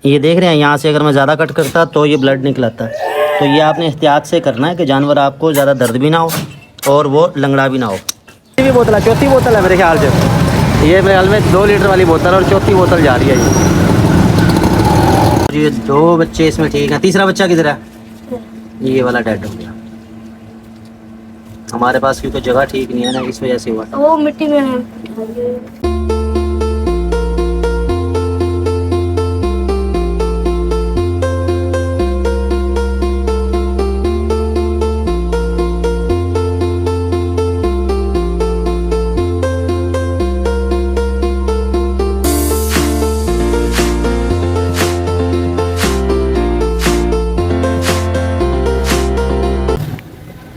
ये देख रहे हैं, यहाँ से अगर मैं ज़्यादा कट करता तो ये ब्लड निकलता। तो ये आपने एहतियात से करना है कि जानवर आपको ज़्यादा दर्द भी ना हो और वो लंगड़ा भी ना हो। भी बोतल है, चौथी बोतल है मेरे ख्याल से। ये मेरे ख्याल में 2 लीटर वाली बोतल और चौथी बोतल जा रही है ये 2 बच्चे इसमें ठीक है। तीसरा बच्चा किधर है? ये वाला डेड हो गया। हमारे पास क्योंकि जगह ठीक नहीं है ना, इस वजह से हुआ। वो मिट्टी में है।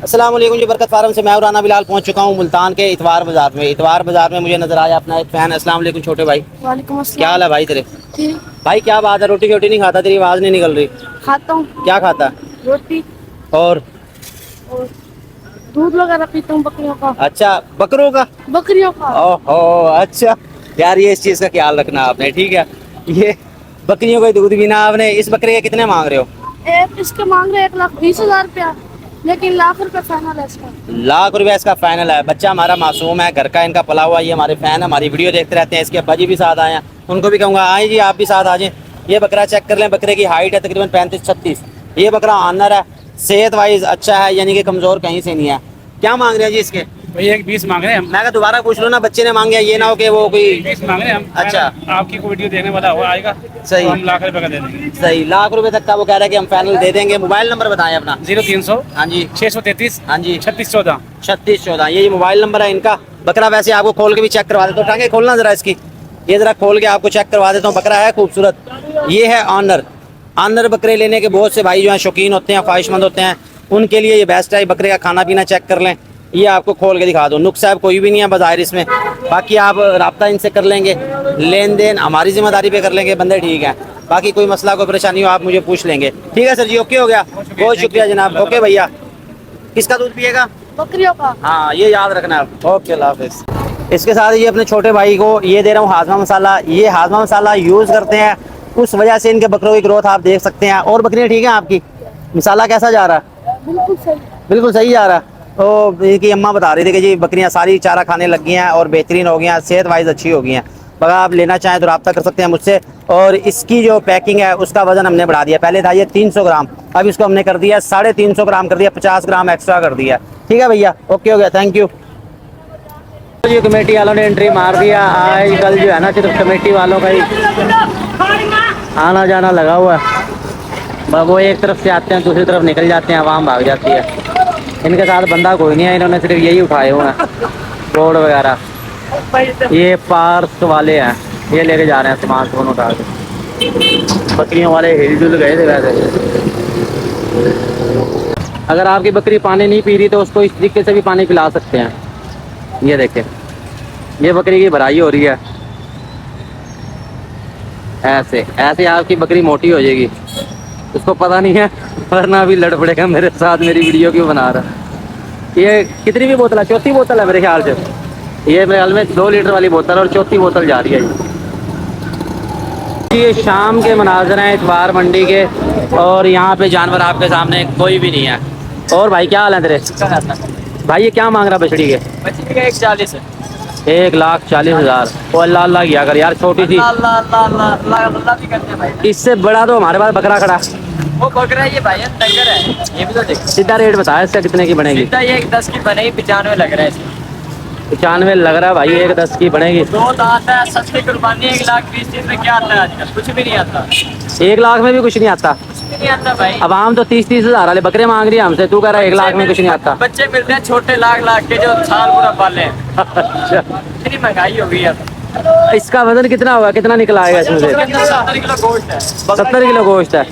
अस्सलाम वालेकुम जी, बरकत फार्म से मैं राना बिलाल पहुंच चुका हूं मुल्तान के इतवार बाजार में। इतवार बाजार में मुझे नजर आया अपना एक फैन। अस्सलाम वालेकुम छोटे भाई। वालेकुम अस्सलाम। क्या हाल है भाई तेरे? ठीक। भाई क्या बात है, रोटी शोटी नहीं खाता? तेरी आवाज़ नहीं निकल रही। खाता हूँ। क्या खाता? रोटी और दूध वगैरह पीता हूँ बकरियों का। अच्छा, बकरों का? बकरियों का। ओहो अच्छा यार, ये इस चीज़ का ख्याल रखना आपने, ठीक है। ये बकरियों का दूध भी ना आपने। इस बकरे के कितने मांग रहे हो? एक इसके मांग रहे 1,20,000 रुपया, लेकिन लाख रुपये फाइनल है इसका। लाख रुपया इसका फाइनल है। बच्चा हमारा मासूम है, घर का इनका पला हुआ। ये हमारे फैन है, हमारी वीडियो देखते रहते हैं। इसके अब्बा जी भी साथ आए हैं, उनको भी कहूँगा आए जी आप भी साथ आ जाएं। ये बकरा चेक कर लें। बकरे की हाइट है तकरीबन 35-36। ये बकरा ऑनर है, सेहत वाइज अच्छा है, यानी कि कमज़ोर कहीं से नहीं है। क्या मांग रहे हैं जी इसके? भाई 1,20 मांग रहे हैं हम। मैं दोबारा पूछ लो ना, बच्चे ने मांगे, ये ना हो कि वो कोई 1,20 मांग रहे हैं हम। अच्छा। आपकी कोई वीडियो देने वाला हुआ आएगा सही। तो हम लाख रुपए का दे देंगे। सही, लाख रुपए तक का वो कह रहा है कि हम फाइनल दे देंगे। मोबाइल नंबर बताएं अपना। 0300 हाँ जी 633 हाँ जी 3614। 3614 ये मोबाइल नंबर है इनका। बकरा वैसे आपको खोल के भी चेक करवा देता हूँ। टांगे खोलना जरा इसकी, ये जरा खोल के आपको चेक करवा देता हूँ। बकरा है खूबसूरत। ये है ऑनर। ऑनर बकरे लेने के बहुत से भाई जो हैं शौकीन होते हैं, ख्वाहिशमंद होते हैं, उनके लिए ये बेस्ट है। बकरे का खाना पीना चेक कर लें, ये आपको खोल के दिखा दो। नुक्स साहब कोई भी नहीं है बाज़ाहिर इसमें। बाकी आप रब्ता इनसे कर लेंगे, लेन देन हमारी जिम्मेदारी पे कर लेंगे, बंदे ठीक है। बाकी कोई मसला कोई परेशानी हो आप मुझे पूछ लेंगे। ठीक है सर जी, ओके हो गया। बहुत शुक्रिया जनाब। ओके भैया। किसका दूध पिएगा? बकरियों का। हाँ ये याद रखना आप। ओके अल्लाह हाफिज़। इसके साथ ये अपने छोटे भाई को ये दे रहा हूँ हाजमा मसाला। ये हाजमा मसाला यूज़ करते हैं, उस वजह से इनके बकरों की ग्रोथ आप देख सकते हैं। और बकरियाँ ठीक हैं आपकी? मसाला कैसा जा रहा है? बिल्कुल सही। बिल्कुल सही जा रहा है। तो इनकी अम्मा बता रही थी कि जी बकरियां सारी चारा खाने लग गई हैं और बेहतरीन हो गई हैं, सेहत वाइज अच्छी हो गई हैं। अगर आप लेना चाहें तो रब्ता कर सकते हैं मुझसे। और इसकी जो पैकिंग है उसका वज़न हमने बढ़ा दिया। पहले था ये 300 ग्राम, अब इसको हमने कर दिया 350 ग्राम कर दिया, 50 ग्राम एक्स्ट्रा कर दिया। ठीक है भैया, ओके हो गया, थैंक यू। ये कमेटी वालों ने एंट्री मार दिया। आज कल जो है ना सिर्फ कमेटी वालों का ही आना जाना लगा हुआ है। वो एक तरफ से आते हैं, दूसरी तरफ निकल जाते हैं, आवाम भाग जाती है। इनके साथ बंदा कोई नहीं है, इन्होंने सिर्फ यही उठाए हुए हैं रोड वगैरह। ये पार्स वाले हैं, ये लेके जा रहे हैं सामान सुन उठा के। बकरियों वाले हिलजुल गए थे वैसे। अगर आपकी बकरी पानी नहीं पी रही तो उसको इस तरीके से भी पानी पिला सकते हैं। ये देखें, ये बकरी की भराई हो रही है। ऐसे ऐसे आपकी बकरी मोटी हो जाएगी। उसको पता नहीं है, वरना अभी लड़ पड़ेगा मेरे साथ। मेरी वीडियो क्यों बना रहा? ये कितनी भी बोतल है? चौथी बोतल है मेरे ख्याल से। ये मेरे ख्याल में 2 लीटर वाली बोतल और चौथी बोतल जा रही है ये शाम के मनाजर हैं इतवार मंडी के, और यहाँ पे जानवर आपके सामने कोई भी नहीं है। और भाई क्या हाल है तेरे? भाई ये क्या मांग रहा बछड़ी के? बच्चे का 140 है। 1,40,000। ओ अल्लाह अल्लाह किया कर यार, छोटी सी। इससे बड़ा तो हमारे पास बकरा खड़ा। वो बकरा ये भाई टक्कर है, ये भी तो देख। सीधा रेट बताया इसका कितने की बनेगी? सीधा ये 10 की बनेगी, 95 लग रहा है इसमें। 95 लग रहा है भाई, 1,10 की बनेगी। दो आता है सस्ती कुर्बानी, 1,20,000 में क्या आता है आजकल? कुछ भी नहीं आता। 1 लाख में भी कुछ नहीं आता। कुछ भी नहीं आता भाई। अब आम तो 30-30 हज़ार वाले बकरे मांग रही है हमसे, तू कह रहा है 1 लाख में कुछ नहीं आता। बच्चे मिलते हैं छोटे लाख के जो साल पूरा पाले हैं। अच्छा, इतनी महंगाई हो गई है। इसका वजन कितना होगा, कितना निकल आएगा इसमें से? 70 किलो गोश्त है। 70 किलो गोश्त है।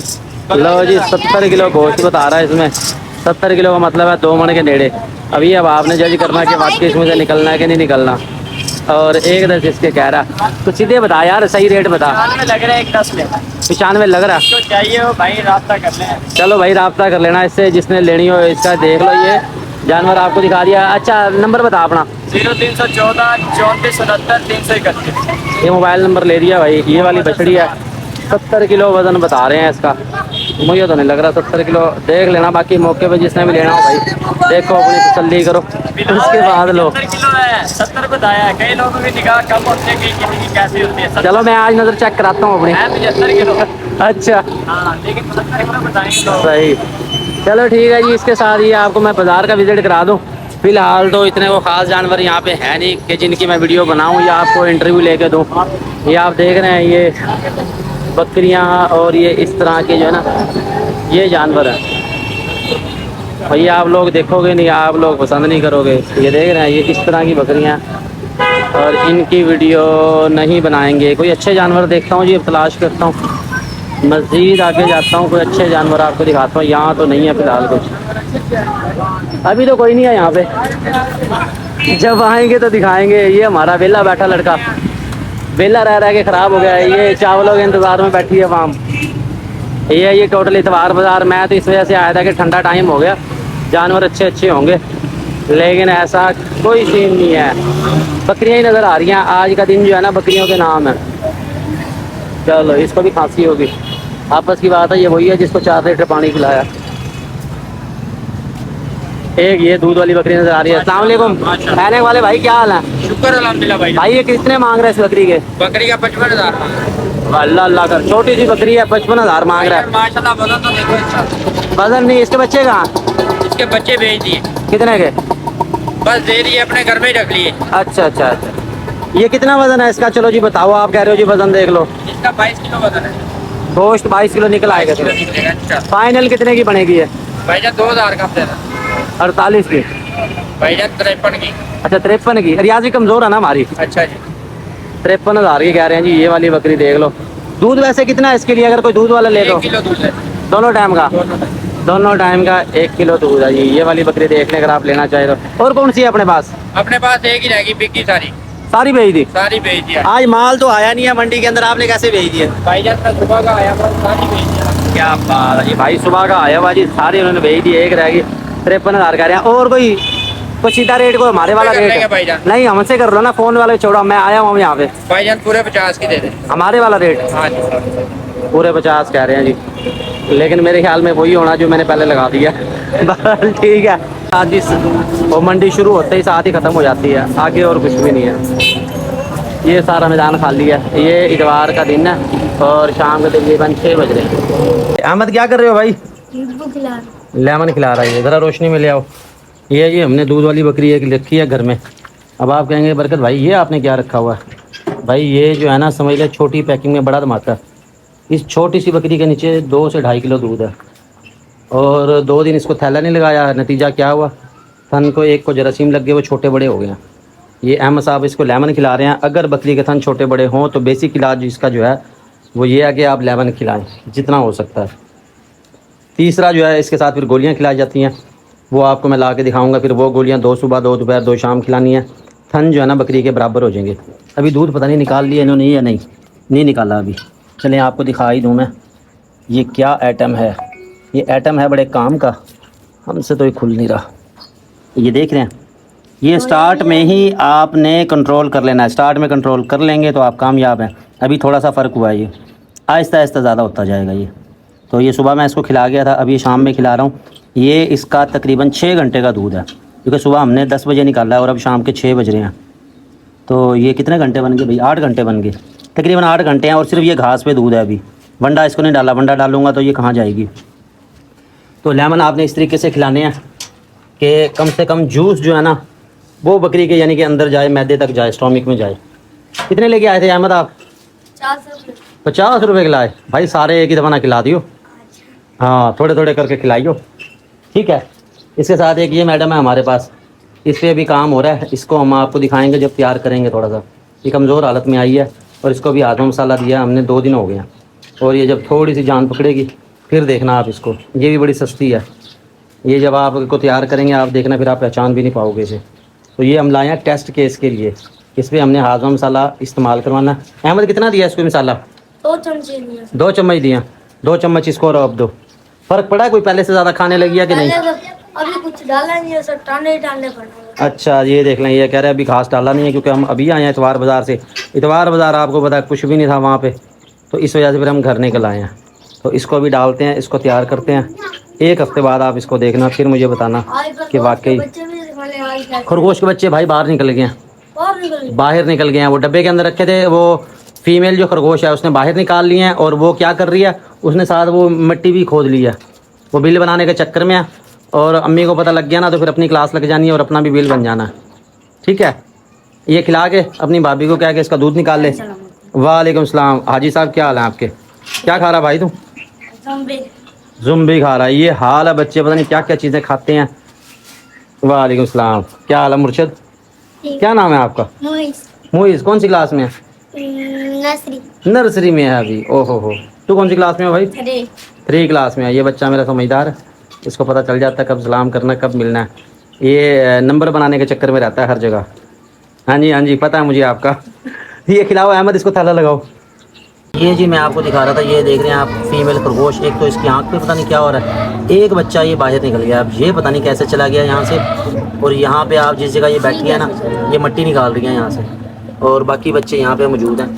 लो जी 70 किलो गोश्त बता रहा है इसमें। 70 किलो का मतलब है 2 मन के नेड़े। अभी अब आपने जज करना कि वाकई इसमें से निकलना है कि नहीं निकलना। और 1,10 इसके कह रहा। तो सीधे बता यार, सही रेट बता। 95 लग रहा है, 1,10 ले। 95 लग रहा। जो चाहिए वो भाई रास्ता कर लें। चलो भाई रब्ता कर लेना इससे, जिसने लेनी हो। इसका देख लो, ये जानवर आपको दिखा दिया। अच्छा नंबर बता अपना। 0314 34 69 331। ये मोबाइल नंबर ले दिया भाई। ये वाली बछड़ी है, 70 किलो वजन बता रहे हैं इसका। मुझे तो नहीं लग रहा 70 किलो, देख लेना, बाकी मौके पे जिसने भी लेना हो भाई देखो, अपनी तसल्ली करो, उसके बाद लो। 70 किलो है, 70 बताया है। कई लोगों की निगाह कम होती है, कई किसी की कैसी होती है। चलो मैं आज नज़र चेक कराता हूँ अपनी। है 75 किलो। अच्छा हाँ, लेकिन 70 किलो बताएंगे लोग। सही, चलो ठीक है जी। इसके साथ ही आपको मैं बाज़ार का विज़िट करा दूँ। फ़िलहाल तो इतने वो ख़ास जानवर यहाँ पे है नहीं कि जिनकी मैं वीडियो बनाऊँ या आपको इंटरव्यू लेके दूँ। ये आप देख रहे हैं, ये बकरियाँ और ये इस तरह के जो है ना ये जानवर हैं। और ये आप लोग देखोगे नहीं, आप लोग पसंद नहीं करोगे। ये देख रहे हैं, ये इस तरह की बकरियाँ, और इनकी वीडियो नहीं बनाएंगे। कोई अच्छे जानवर देखता हूँ जी, अब तलाश करता हूँ, मज़ीद आगे जाता हूँ, कोई अच्छे जानवर आपको दिखाता हूँ। यहाँ तो नहीं है फ़िलहाल कुछ, अभी तो कोई नहीं है यहाँ पे। जब आएंगे तो दिखाएंगे। ये हमारा वेला बैठा लड़का, वेला रह रह के ख़राब हो गया है। ये चावलों के इंतज़ार में बैठी है वाम। ये टोटल इतवार बाज़ार। मैं तो इस वजह से आया था कि ठंडा टाइम हो गया, जानवर अच्छे अच्छे होंगे, लेकिन ऐसा कोई सीन नहीं है। बकरियाँ ही नज़र आ रही हैं। आज का दिन जो है ना बकरियों के नाम है। चलो, इसको भी खांसी होगी, आपस की बात है। ये वही है जिसको 4 लीटर पानी पिलाया। एक ये दूध वाली बकरी नजर आ रही है। अस्सलाम वालेकुम कहने वाले भाई, क्या हाल है? शुक्र अल्हम्दुलिल्लाह भाई। भाई ये कितने मांग रहे हैं इस बकरी के? बकरी का 55,000। अल्लाह अल्लाह कर, छोटी सी बकरी है, 55,000 मांग रहा है। माशाल्लाह, वजन तो देखो अच्छा। वजन नहीं, इसके बच्चे कहाँ? इसके बच्चे भेज दिए, कितने के? बस दे दिए, अपने घर में ही रख लिए। अच्छा अच्छा अच्छा। ये कितना वजन है इसका? चलो जी बताओ, आप कह रहे हो जी वजन देख लो। इसका 22 किलो वजन है। गोश्त 22 किलो निकल आएगा। किलो निकलेगा। अच्छा फाइनल कितने की बनेगी ये? भाईजान 2000 का दे रहा। 48 की? भाईजान 53 की। अच्छा 53 की। रियाज भी कमज़ोर है ना हमारी। अच्छा जी, 53,000 की कह रहे हैं जी। ये वाली बकरी देख लो। दूध वैसे कितना है इसके लिए, अगर कोई दूध वाला ले लो? 1 किलो दूध है दोनों टाइम का? दोनों। दोनों टाइम का 1 किलो दूध है जी। ये वाली बकरी देखने अगर आप लेना चाहे तो। और कौन सी है अपने पास? अपने पास एक ही रहेगी, बिकी सारी सारी भेज दी? सारी भेज दिया। आज माल तो आया नहीं है मंडी के अंदर, आपने कैसे भेज दिए? भाईजान का सुबह का आया, बस सारी भेज दिया। क्या बात है जी, भाई सुबह का आया हुआ जी, सारी उन्होंने भेज दी। एक रहेगी 53,000 कह रहे हैं। और कोई सीधा रेट को हमारे वाला कर रेट लेंगे भाईजान। नहीं, हमसे कर लो ना, फोन वाले छोड़ो, मैं आया हूँ यहाँ पे। भाईजान पूरे 50 की दे दे। हमारे वाला रेट हाँ जी, पूरे 50 कह रहे हैं जी, लेकिन मेरे ख्याल में वही होना जो मैंने पहले लगा दिया। बस ठीक है, आज इस वो मंडी शुरू होते ही साथ ही ख़त्म हो जाती है, आगे और कुछ भी नहीं है। ये सारा मैदान खाली है। ये इतवार का दिन है और शाम के तकरीबन 6 बज रहे हैं। अहमद क्या कर रहे हो भाई? लेमन खिला रहा है, ज़रा रोशनी में ले आओ। ये हमने दूध वाली बकरी एक रखी है घर में। अब आप कहेंगे बरकत भाई ये आपने क्या रखा हुआ है? भाई ये जो है ना, समझ ले छोटी पैकिंग में बड़ा धमाका। इस छोटी सी बकरी के नीचे 2 से 2.5 किलो दूध है, और 2 दिन इसको थैला नहीं लगाया। नतीजा क्या हुआ, थन को एक को जरासीम लग गए, वो छोटे बड़े हो गए हैं। ये अहमद साहब इसको लेमन खिला रहे हैं। अगर बकरी के थन छोटे बड़े हों तो बेसिक इलाज इसका जो है वो ये है कि आप लेमन खिलाएँ जितना हो सकता है। तीसरा जो है, इसके साथ फिर गोलियाँ खिलाई जाती हैं, वो आपको मैं ला के दिखाऊंगा। फिर वो गोलियाँ 2 सुबह 2 दोपहर 2 शाम खिलानी है। थन जो है ना बकरी के बराबर हो जाएंगे। अभी दूध पता नहीं निकाल लिया इन्होंने या नहीं निकाला अभी। चलें आपको दिखा ही दूँ मैं, ये क्या आइटम है। ये आइटम है बड़े काम का, हमसे तो ये खुल नहीं रहा। ये देख रहे हैं, ये स्टार्ट में ही आपने कंट्रोल कर लेना है। स्टार्ट में कंट्रोल कर लेंगे तो आप कामयाब हैं। अभी थोड़ा सा फ़र्क हुआ है, ये आहिस्ता आहिस्ता ज़्यादा होता जाएगा ये। तो ये सुबह मैं इसको खिला गया था, अभी शाम में खिला रहा हूँ। ये इसका तकरीबन 6 घंटे का दूध है, क्योंकि सुबह हमने 10 बजे निकाला है और अब शाम के 6 बज रहे हैं। तो ये कितने घंटे बन गए भाई? 8 घंटे बन गए, तकरीबन 8 घंटे हैं। और सिर्फ ये घास पे दूध है अभी, वंडा इसको नहीं डाला। वंडा डालूंगा तो ये कहाँ जाएगी। तो लेमन आपने इस तरीके से खिलाने हैं कि कम से कम जूस जो है ना वो बकरी के यानी कि अंदर जाए, मैदे तक जाए, स्टोमिक में जाए। कितने लेके आए थे अहमद आप? 50 रुपये खिलाए भाई, सारे एक ही दफ़ा ना खिला दियो। हाँ, थोड़े थोड़े करके खिलाइयो, ठीक है। इसके साथ एक ये मैडम है हमारे पास, इस पर भी काम हो रहा है। इसको हम आपको दिखाएंगे जब तैयार करेंगे। थोड़ा सा ये कमज़ोर हालत में आई है और इसको भी हाथों मसाला दिया हमने, 2 दिन हो गए हैं। और ये जब थोड़ी सी जान पकड़ेगी फिर देखना आप इसको। ये भी बड़ी सस्ती है, ये जब आप इसको तैयार करेंगे आप देखना, फिर आप पहचान भी नहीं पाओगे इसे। तो ये हम लाए हैं टेस्ट केस के लिए। इस पर हमने हाजमा मसाला इस्तेमाल करवाना। अहमद कितना दिया इसको मसाला? 2 चमचे दिए। 2 चम्मच दिया। 2 चम्मच इसको और अब दो। फ़र्क पड़ा कोई पहले से ज़्यादा खाने लगी है कि नहीं? अभी कुछ डाला नहीं है, सब टाने डालने पड़ेंगे। अच्छा, ये देख लें, ये कह रहे हैं अभी घास डाला नहीं है, क्योंकि हम अभी आए हैं इतवार बाज़ार से। इतवार बाज़ार आपको पता है कुछ भी नहीं था वहाँ पे, तो इस वजह से फिर हम घर निकल आए हैं। तो इसको भी डालते हैं, इसको तैयार करते हैं। 1 हफ्ते बाद आप इसको देखना, फिर मुझे बताना कि वाकई खरगोश के बच्चे भाई बाहर निकल गए हैं, बाहर निकल गए हैं। वो डब्बे के अंदर रखे थे, वो फीमेल जो खरगोश है उसने बाहर निकाल लिए हैं। और वो क्या कर रही है, उसने साथ वो मिट्टी भी खोद ली है, वो बिल बनाने के चक्कर में है। और अम्मी को पता लग गया ना तो फिर अपनी क्लास लग जानी है और अपना भी बिल बन जाना है। ठीक है, ये खिला के अपनी भाभी को क्या कि इसका दूध निकाल ले। वालेकुम सलाम। हाजी साहब क्या हाल है आपके? क्या खा रहा भाई तू? जुम्बी खा रहा है। ये हाल है, बच्चे पता नहीं क्या क्या चीज़ें खाते हैं। वालेकुम सलाम। क्या हाल है मुर्शद? क्या नाम है आपका? मोइस। कौन सी क्लास में है? नर्सरी में है अभी। ओहो हो। तू कौन सी क्लास में है भाई? 3 क्लास में है। ये बच्चा मेरा समझदार है, इसको पता चल जाता है कब सलाम करना कब मिलना है। ये नंबर बनाने के चक्कर में रहता है हर जगह। हाँ जी हाँ जी, पता है मुझे आपका। ये खिलाओ अहमद, इसको थैला लगाओ। ये जी मैं आपको दिखा रहा था, ये देख रहे हैं आप फीमेल खरगोश। एक तो इसकी आंख पे पता नहीं क्या हो रहा है, एक बच्चा ये बाहर निकल गया। अब ये पता नहीं कैसे चला गया यहाँ से। और यहाँ पे आप जिस जगह ये बैठी है ना, ये मिट्टी निकाल रही है यहाँ से। और बाकी बच्चे यहाँ पे मौजूद हैं।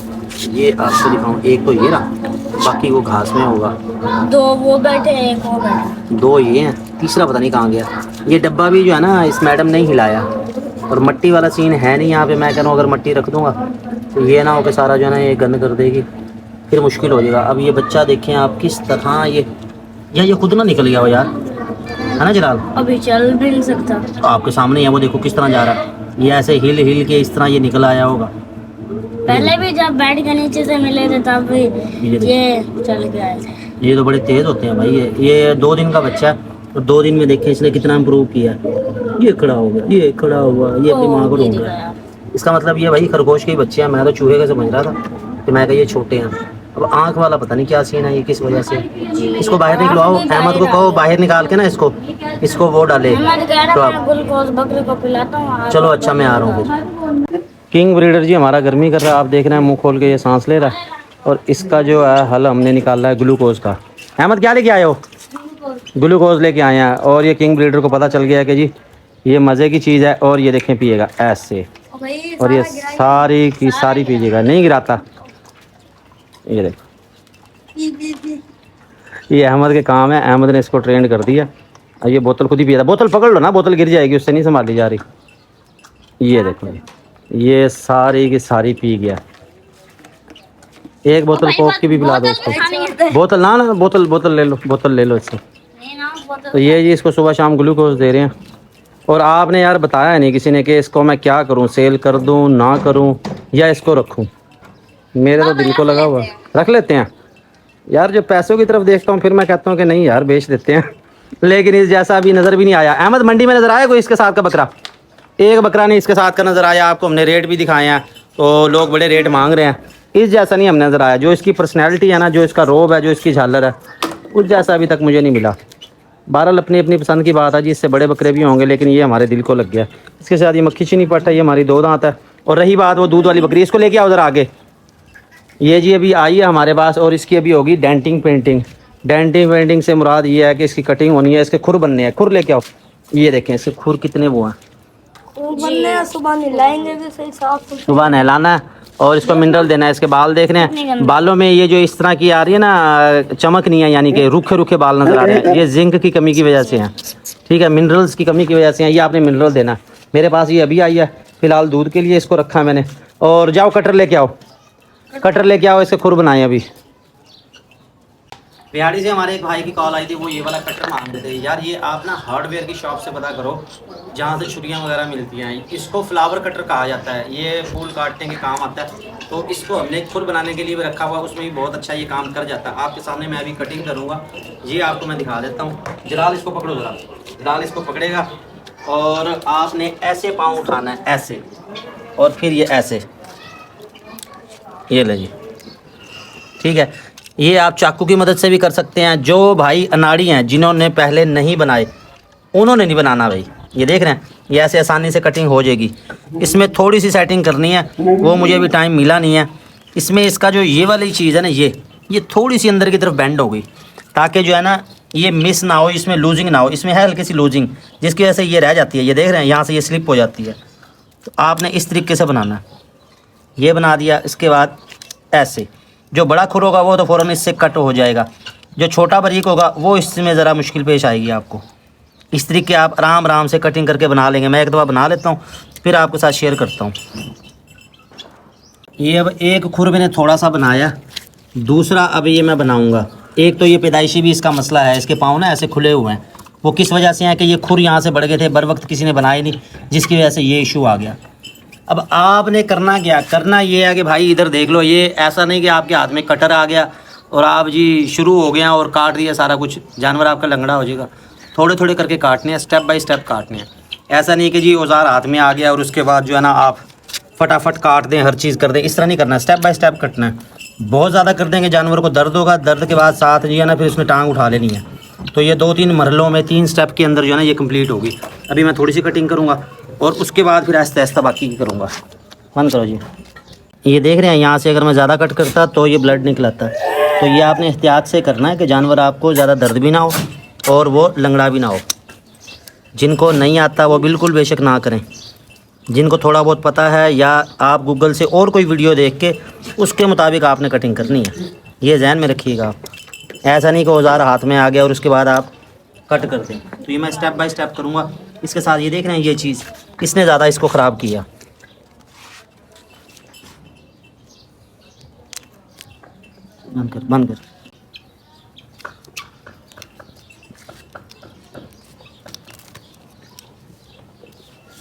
ये आपको दिखाऊँ, एक तो ये रहा, बाकी वो घास में होगा। 2 वो बैठे हैं, 1 वो बैठे। 2 ये हैं, तीसरा पता नहीं कहाँ गया। ये डब्बा भी जो है ना इस मैडम ने ही हिलाया। और मट्टी वाला सीन है नहीं यहाँ पे। मैं कह रहा हूँ अगर मट्टी रख दूँगा तो ये ना हो के सारा जो है ना ये गंद कर देगी, फिर मुश्किल हो जाएगा। अब ये बच्चा देखें आप किस तरह ये खुद ना निकल गया हो यार, है ना जलाल? अभी चल भी नहीं सकता। तो आपके सामने है, वो देखो किस तरह जा रहा है। ये ऐसे हिल हिल के इस तरह ये निकल आया होगा। पहले भी जब बैठ के नीचे से मिले थे तब भी ये चल के आए थे। ये तो बड़े तेज होते हैं भाई। ये 2 दिन का बच्चा है और 2 दिन में देखें इसने कितना इम्प्रूव किया। ये खड़ा हो गया, ये खड़ा हुआ, ये अपनी माँ को ढूंढ रहा है। इसका मतलब ये भाई खरगोश के ही बच्चे हैं। मैं तो चूहे का समझ रहा था कि मैं कहा ये छोटे हैं। अब आँख वाला पता नहीं क्या सीन है, ये किस वजह से। इसको बाहर निकलवाओ, अहमद को कहो बाहर निकाल के ना इसको वो डाले। तो आप बकरे को पिलाता हूँ। चलो अच्छा, मैं आ रहा हूँ फिर। किंग ब्रीडर जी हमारा गर्मी कर रहा है, आप देख रहे हैं मुंह खोल के ये सांस ले रहा है। और इसका जो है हल हमने निकाला है ग्लूकोज का। अहमद क्या लेके आए हो? ग्लूकोज लेके आए हैं। और ये किंग ब्रीडर को पता चल गया है कि जी ये मज़े की चीज़ है। और ये देखें पिएगा ऐसे, और ये सारी की सारी पीजिएगा, नहीं गिराता। ये देखो, ये अहमद के काम है। अहमद ने इसको ट्रेंड कर दिया। अब ये बोतल खुद ही पिया था। बोतल पकड़ लो ना, बोतल गिर जाएगी, उससे नहीं संभाली जा रही। ये देखो, ये सारी की सारी पी गया। एक बोतल कोक की भी पिला दो उसको। बोतल ना बोतल ले लो इससे। तो ये जी इसको सुबह शाम ग्लूकोज दे रहे हैं। और आपने यार बताया नहीं किसी ने कि इसको मैं क्या करूं, सेल कर दूं, ना करूं, या इसको रखूं। मेरे तो दिल को लगा हुआ, रख लेते हैं यार। जो पैसों की तरफ देखता हूं फिर मैं कहता हूं कि नहीं यार बेच देते हैं। लेकिन इस जैसा अभी नज़र भी नहीं आया। अहमद मंडी में नज़र आया कोई इसके साथ का बकरा? एक बकरा नहीं इसके साथ का नज़र आया। आपको हमने रेट भी दिखाए हैं तो लोग बड़े रेट मांग रहे हैं। इस जैसा नहीं हमने नज़र आया। जो इसकी पर्सनैलिटी है ना, जो इसका रोब है, जो इसकी झालर है, उस जैसा अभी तक मुझे नहीं मिला। बहरहाल अपनी अपनी पसंद की बात है जी। इससे बड़े बकरे भी होंगे लेकिन ये हमारे दिल को लग गया। इसके साथ ये मक्खी चीनी पट्टा, ये हमारी 2 दांत है। और रही बात वो दूध वाली बकरी, इसको लेके आओ उधर आगे। ये जी अभी आई है हमारे पास और इसकी अभी होगी डेंटिंग पेंटिंग। डेंटिंग पेंटिंग से मुराद ये है कि इसकी कटिंग होनी है, इसके खुर बनने हैं। खुर लेके आओ, ये देखें इसके खुर कितने वो हैं। सुबह नहलाएंगे भी सही साफ। सुबह नहलाना है और इसको मिनरल देना है। इसके बाल देख रहे हैं, बालों में ये जो इस तरह की आ रही है ना चमक नहीं है, यानी कि रूखे रूखे बाल नजर आ रहे हैं। ये जिंक की कमी की वजह से हैं, ठीक है, मिनरल्स की कमी की वजह से हैं। ये आपने मिनरल देना है। मेरे पास ये अभी आई है, फिलहाल दूध के लिए इसको रखा है मैंने। और जाओ कटर लेके आओ, कटर लेके आओ, इसके खुर बनाए। अभी बिहाड़ी से हमारे एक भाई की कॉल आई थी, वो ये वाला कटर मांग रहे थे। यार ये आप ना हार्डवेयर की शॉप से पता करो जहाँ से छुरियाँ वगैरह मिलती हैं। इसको फ्लावर कटर कहा जाता है। ये फूल काटने के काम आता है। तो इसको हमने खुद बनाने के लिए भी रखा हुआ, उसमें भी बहुत अच्छा ये काम कर जाता है। आपके सामने मैं अभी कटिंग करूँगा, ये आपको मैं दिखा देता हूँ। जलाल इसको पकड़ो जरा। जलाल इसको पकड़ेगा और आपने ऐसे पाँव उठाना है, ऐसे, और फिर ये ऐसे, ये ले जी, ठीक है। ये आप चाकू की मदद से भी कर सकते हैं। जो भाई अनाड़ी हैं, जिन्होंने पहले नहीं बनाए, उन्होंने नहीं बनाना भाई। ये देख रहे हैं, ये ऐसे आसानी से कटिंग हो जाएगी। इसमें थोड़ी सी सेटिंग करनी है, वो मुझे भी टाइम मिला नहीं है। इसमें इसका जो ये वाली चीज़ है ना, ये थोड़ी सी अंदर की तरफ बेंड हो गई, ताकि जो है ना ये मिस ना हो, इसमें लूजिंग ना हो। इसमें है हल्की सी लूजिंग, जिसकी वजह से ये रह जाती है। ये देख रहे हैं, यहाँ से ये स्लिप हो जाती है। तो आपने इस तरीके से बनाना है। ये बना दिया, इसके बाद ऐसे जो बड़ा खुर होगा वो तो फ़ौरन इससे कट हो जाएगा, जो छोटा बारीक होगा वो इसमें ज़रा मुश्किल पेश आएगी आपको। इस तरीके आप आराम आराम से कटिंग करके बना लेंगे। मैं एक दफ़ा बना लेता हूँ फिर आपके साथ शेयर करता हूँ। ये अब एक खुर मैंने थोड़ा सा बनाया, दूसरा अब ये मैं बनाऊँगा। एक तो ये पैदाइशी भी इसका मसला है, इसके पाँव ना ऐसे खुले हुए हैं, वो किस वजह से है कि ये खुर यहाँ से बढ़ गए थे, बर वक्त किसी ने बनाए नहीं, जिसकी वजह से ये इशू आ गया। अब आपने करना क्या, करना ये है कि भाई इधर देख लो, ये ऐसा नहीं कि आपके हाथ में कटर आ गया और आप जी शुरू हो गया और काट दिया सारा कुछ, जानवर आपका लंगड़ा हो जाएगा। थोड़े थोड़े करके काटने हैं, स्टेप बाय स्टेप काटने हैं। ऐसा नहीं कि जी औजार हाथ में आ गया और उसके बाद जो है ना आप फटाफट काट दें, हर चीज़ कर दें, इस तरह नहीं करना, स्टेप बाय स्टेप कटना है। बहुत ज़्यादा कर देंगे जानवर को दर्द होगा, दर्द के बाद साथ जो है ना फिर उसमें टांग उठा लेनी है। तो ये 2-3 मरहलों में 3 स्टेप के अंदर जो है ना ये कंप्लीट होगी। अभी मैं थोड़ी सी कटिंग करूँगा और उसके बाद फिर आहिस्ता आहिस्ता बाकी की करूँगा। बंद करो जी। ये देख रहे हैं यहाँ से अगर मैं ज़्यादा कट करता तो ये ब्लड निकलाता, तो ये आपने एहतियात से करना है कि जानवर आपको ज़्यादा दर्द भी ना हो और वो लंगड़ा भी ना हो। जिनको नहीं आता वो बिल्कुल बेशक ना करें, जिनको थोड़ा बहुत पता है या आप गूगल से और कोई वीडियो देख के उसके मुताबिक आपने कटिंग करनी है, ये ध्यान में रखिएगा आप। ऐसा नहीं कि औजार हाथ में आ गया और उसके बाद आप कट कर दें। तो ये मैं स्टेप बाय स्टेप करूँगा। इसके साथ ये देख रहे हैं ये चीज़ किसने ज़्यादा इसको ख़राब किया। बंद कर।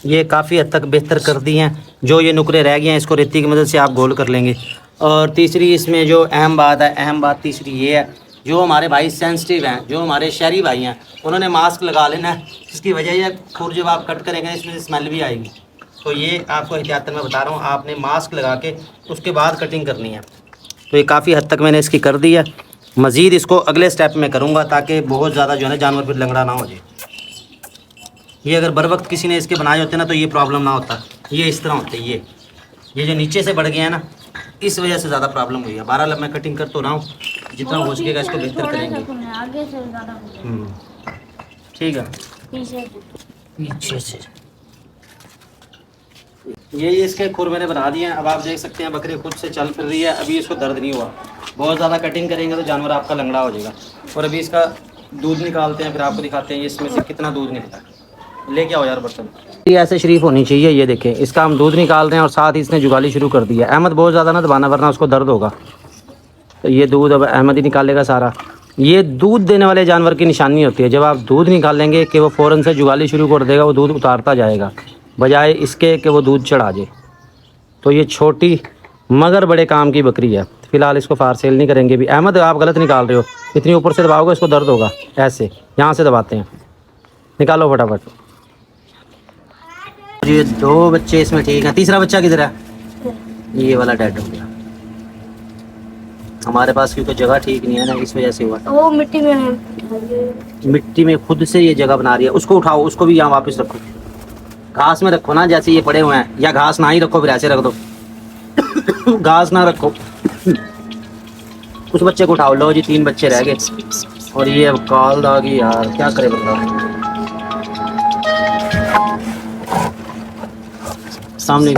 ये काफ़ी हद तक बेहतर कर दी हैं। जो ये नुकरे रह गए हैं इसको रेती की मदद से आप गोल कर लेंगे। और तीसरी इसमें जो अहम बात है, अहम बात तीसरी ये है, जो हमारे भाई सेंसिटिव हैं, जो हमारे शहरी भाई हैं, उन्होंने मास्क लगा लेना है। इसकी वजह यह खुर जब आप कट करेंगे इसमें से स्मेल भी आएगी। तो ये आपको एहतियातन मैं बता रहा हूँ, आपने मास्क लगा के उसके बाद कटिंग करनी है। तो ये काफ़ी हद तक मैंने इसकी कर दी है। मज़ीद इसको अगले स्टेप में करूँगा ताकि बहुत ज़्यादा जो है ना जानवर फिर लंगड़ा ना हो जाए। ये अगर बर वक्त किसी ने इसके बनाए होते ना तो ये प्रॉब्लम ना होता। ये इस तरह होते, ये जो नीचे से बढ़ गया है ना, इस वजह से ज़्यादा प्रॉब्लम हुई है। 12 मैं कटिंग कर तो रहा हूँ, जितना हो सकेगा इसको बेहतर करेंगे। आगे से ज़्यादा ठीक है, पीछे से ये इसके खुर मैंने बना दिए हैं। अब आप देख सकते हैं बकरी खुद से चल फिर रही है, अभी इसको दर्द नहीं हुआ। बहुत ज़्यादा कटिंग करेंगे तो जानवर आपका लंगड़ा हो जाएगा। और अभी इसका दूध निकालते हैं, फिर आपको दिखाते हैं ये इसमें से कितना दूध निकला है। लेके आओ यार बर्तन। ये ऐसे शरीफ होनी चाहिए। ये देखें, इसका हम दूध निकाल रहे हैं और साथ ही इसने जुगाली शुरू कर दिया। अहमद बहुत ज़्यादा ना दबाना वरना उसको दर्द होगा। तो ये दूध अब अहमद ही निकालेगा सारा। ये दूध देने वाले जानवर की निशानी होती है, जब आप दूध निकालेंगे कि वो फ़ौरन से जुगाली शुरू कर देगा, वो दूध उतारता जाएगा बजाय इसके कि वो दूध चढ़ा जाए। तो ये छोटी मगर बड़े काम की बकरी है। फ़िलहाल इसको फार सेल नहीं करेंगे भी। अहमद आप गलत निकाल रहे हो, इतनी ऊपर से दबाओगे इसको दर्द होगा। ऐसे यहाँ से दबाते हैं, निकालो फटाफट। ये 2 बच्चे इसमें ठीक हैं, तीसरा बच्चा किधर है? ये वाला डेड हो गया हमारे पास, क्योंकि जगह ठीक नहीं है ना, इस वजह से हुआ। वो मिट्टी में है, मिट्टी में खुद से ये जगह बना रही है। उसको उठाओ, उसको भी यहाँ वापस रखो, घास में रखो ना, जैसे ये पड़े हुए हैं। या घास ना ही रखो, फिर ऐसे रख दो। घास ना रखो। उस बच्चे को उठाओ। लो जी 3 बच्चे रह गए और ये अब काल आ गई यार, क्या करे बंदा। सामने